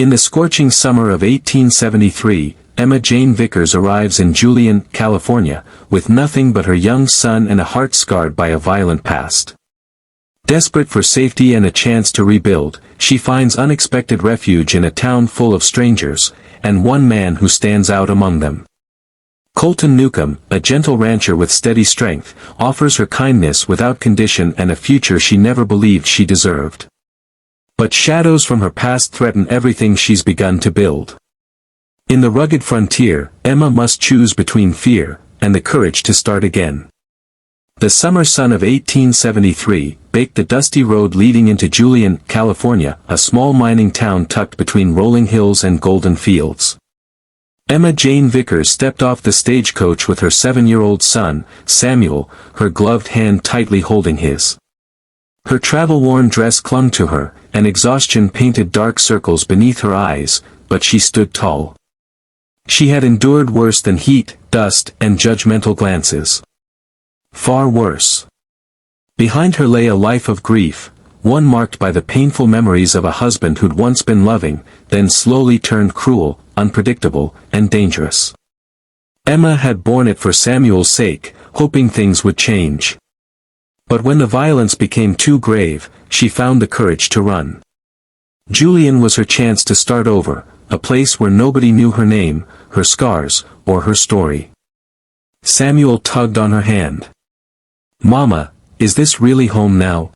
In the scorching summer of 1873, Emma Jane Vickers arrives in Julian, California, with nothing but her young son and a heart scarred by a violent past. Desperate for safety and a chance to rebuild, she finds unexpected refuge in a town full of strangers, and one man who stands out among them. Colton Newcomb, a gentle rancher with steady strength, offers her kindness without condition and a future she never believed she deserved. But shadows from her past threaten everything she's begun to build. In the rugged frontier, Emma must choose between fear and the courage to start again. The summer sun of 1873 baked the dusty road leading into Julian, California, a small mining town tucked between rolling hills and golden fields. Emma Jane Vickers stepped off the stagecoach with her 7-year-old son, Samuel, her gloved hand tightly holding his. Her travel-worn dress clung to her, and exhaustion painted dark circles beneath her eyes, but she stood tall. She had endured worse than heat, dust, and judgmental glances. Far worse. Behind her lay a life of grief, one marked by the painful memories of a husband who'd once been loving, then slowly turned cruel, unpredictable, and dangerous. Emma had borne it for Samuel's sake, hoping things would change. But when the violence became too grave, she found the courage to run. Julian was her chance to start over, a place where nobody knew her name, her scars, or her story. Samuel tugged on her hand. "Mama, is this really home now?"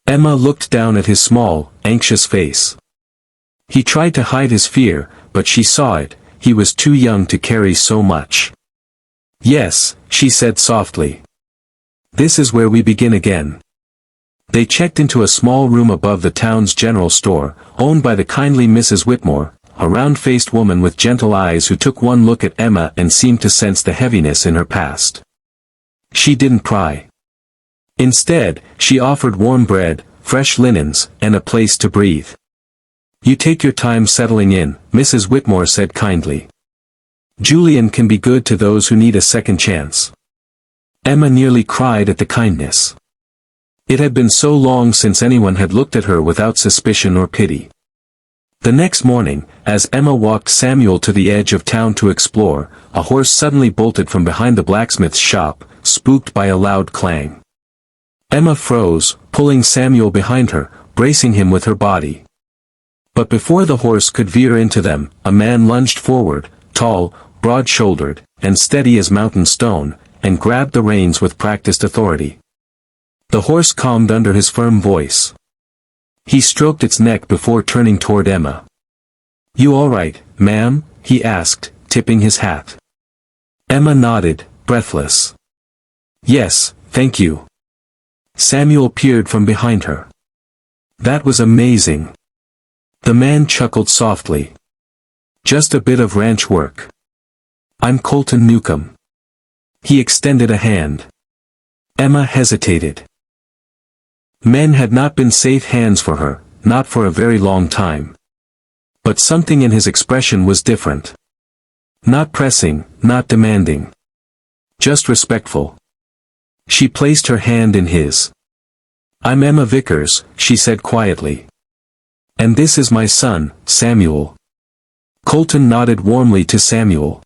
Emma looked down at his small, anxious face. He tried to hide his fear, but she saw it, he was too young to carry so much. "Yes," she said softly. "This is where we begin again." They checked into a small room above the town's general store, owned by the kindly Mrs. Whitmore, a round-faced woman with gentle eyes who took one look at Emma and seemed to sense the heaviness in her past. She didn't pry. Instead, she offered warm bread, fresh linens, and a place to breathe. "You take your time settling in," Mrs. Whitmore said kindly. "Julian can be good to those who need a second chance." Emma nearly cried at the kindness. It had been so long since anyone had looked at her without suspicion or pity. The next morning, as Emma walked Samuel to the edge of town to explore, a horse suddenly bolted from behind the blacksmith's shop, spooked by a loud clang. Emma froze, pulling Samuel behind her, bracing him with her body. But before the horse could veer into them, a man lunged forward, tall, broad-shouldered, and steady as mountain stone, and grabbed the reins with practiced authority. The horse calmed under his firm voice. He stroked its neck before turning toward Emma. "You all right, ma'am?" he asked, tipping his hat. Emma nodded, breathless. "Yes, thank you." Samuel peered from behind her. "That was amazing." The man chuckled softly. "Just a bit of ranch work. I'm Colton Newcomb." He extended a hand. Emma hesitated. Men had not been safe hands for her, not for a very long time. But something in his expression was different. Not pressing, not demanding. Just respectful. She placed her hand in his. "I'm Emma Vickers," she said quietly. "And this is my son, Samuel." Colton nodded warmly to Samuel.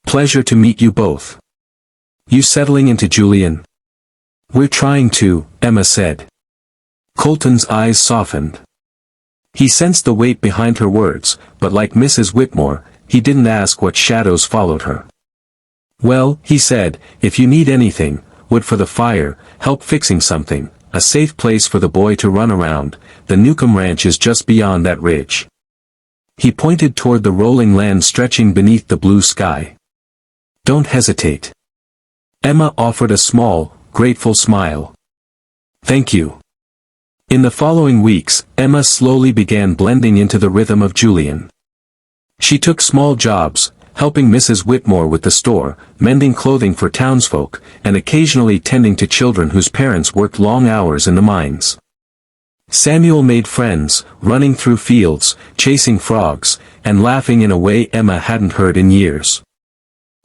"Pleasure to meet you both. You settling into Julian?" "We're trying to," Emma said. Colton's eyes softened. He sensed the weight behind her words, but like Mrs. Whitmore, he didn't ask what shadows followed her. "Well," he said, "if you need anything, wood for the fire, help fixing something, a safe place for the boy to run around, the Newcomb Ranch is just beyond that ridge." He pointed toward the rolling land stretching beneath the blue sky. "Don't hesitate." Emma offered a small, grateful smile. "Thank you." In the following weeks, Emma slowly began blending into the rhythm of Julian. She took small jobs, helping Mrs. Whitmore with the store, mending clothing for townsfolk, and occasionally tending to children whose parents worked long hours in the mines. Samuel made friends, running through fields, chasing frogs, and laughing in a way Emma hadn't heard in years.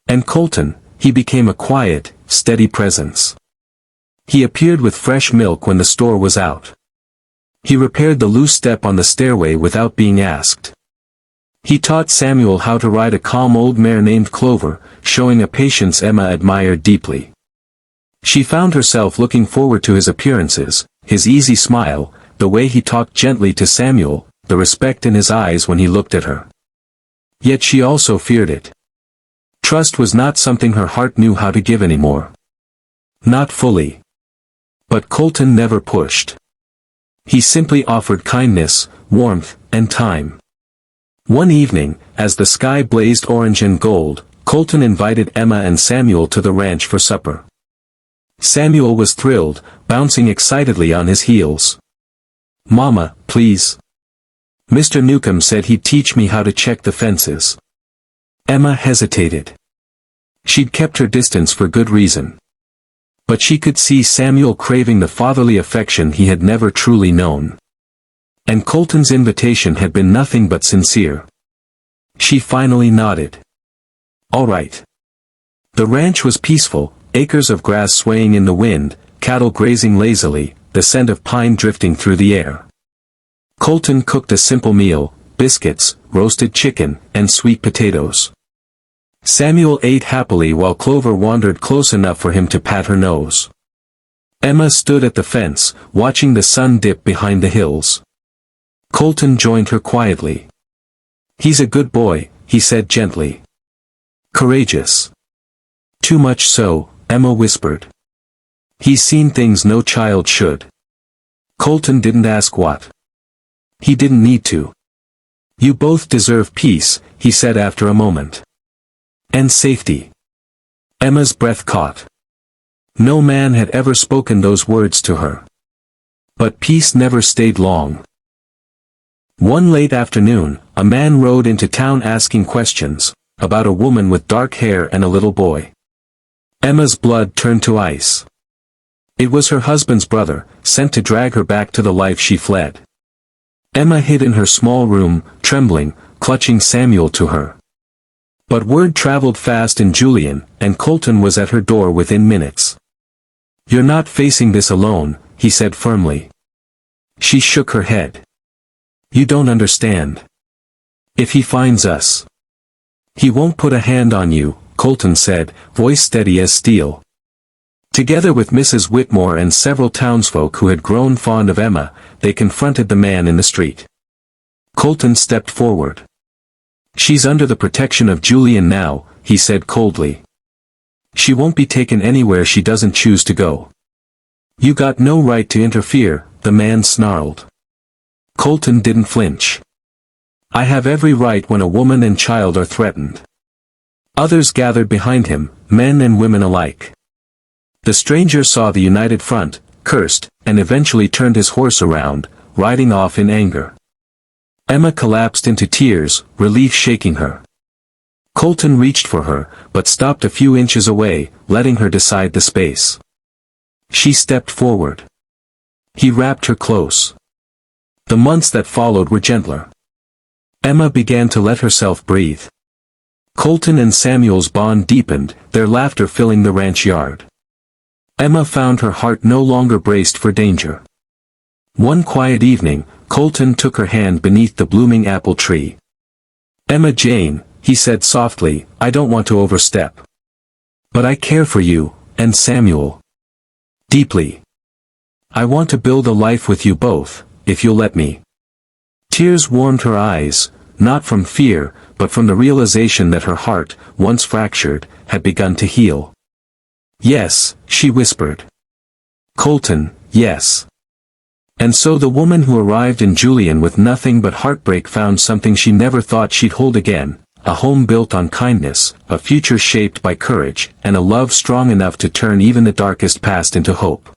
And Colton, he became a quiet, steady presence. He appeared with fresh milk when the store was out. He repaired the loose step on the stairway without being asked. He taught Samuel how to ride a calm old mare named Clover, showing a patience Emma admired deeply. She found herself looking forward to his appearances, his easy smile, the way he talked gently to Samuel, the respect in his eyes when he looked at her. Yet she also feared it. Trust was not something her heart knew how to give anymore. Not fully. But Colton never pushed. He simply offered kindness, warmth, and time. One evening, as the sky blazed orange and gold, Colton invited Emma and Samuel to the ranch for supper. Samuel was thrilled, bouncing excitedly on his heels. "Mama, please. Mr. Newcomb said he'd teach me how to check the fences." Emma hesitated. She'd kept her distance for good reason. But she could see Samuel craving the fatherly affection he had never truly known. And Colton's invitation had been nothing but sincere. She finally nodded. "All right." The ranch was peaceful, acres of grass swaying in the wind, cattle grazing lazily, the scent of pine drifting through the air. Colton cooked a simple meal, biscuits, roasted chicken, and sweet potatoes. Samuel ate happily while Clover wandered close enough for him to pat her nose. Emma stood at the fence, watching the sun dip behind the hills. Colton joined her quietly. "He's a good boy," he said gently. "Courageous. Too much so," Emma whispered. "He's seen things no child should." Colton didn't ask what. He didn't need to. "You both deserve peace," he said after a moment. "And safety." Emma's breath caught. No man had ever spoken those words to her. But peace never stayed long. One late afternoon, a man rode into town asking questions, about a woman with dark hair and a little boy. Emma's blood turned to ice. It was her husband's brother, sent to drag her back to the life she fled. Emma hid in her small room, trembling, clutching Samuel to her. But word traveled fast in Julian, and Colton was at her door within minutes. "You're not facing this alone," he said firmly. She shook her head. "You don't understand. If he finds us, he won't put a hand on you," Colton said, voice steady as steel. Together with Mrs. Whitmore and several townsfolk who had grown fond of Emma, they confronted the man in the street. Colton stepped forward. "She's under the protection of Julian now," he said coldly. "She won't be taken anywhere she doesn't choose to go." "You got no right to interfere," the man snarled. Colton didn't flinch. "I have every right when a woman and child are threatened." Others gathered behind him, men and women alike. The stranger saw the united front, cursed, and eventually turned his horse around, riding off in anger. Emma collapsed into tears, relief shaking her. Colton reached for her, but stopped a few inches away, letting her decide the space. She stepped forward. He wrapped her close. The months that followed were gentler. Emma began to let herself breathe. Colton and Samuel's bond deepened, their laughter filling the ranch yard. Emma found her heart no longer braced for danger. One quiet evening, Colton took her hand beneath the blooming apple tree. "Emma Jane," he said softly, "I don't want to overstep. But I care for you, and Samuel. Deeply. I want to build a life with you both, if you'll let me." Tears warmed her eyes, not from fear, but from the realization that her heart, once fractured, had begun to heal. "Yes," she whispered. "Colton, yes." And so the woman who arrived in Julian with nothing but heartbreak found something she never thought she'd hold again, a home built on kindness, a future shaped by courage, and a love strong enough to turn even the darkest past into hope.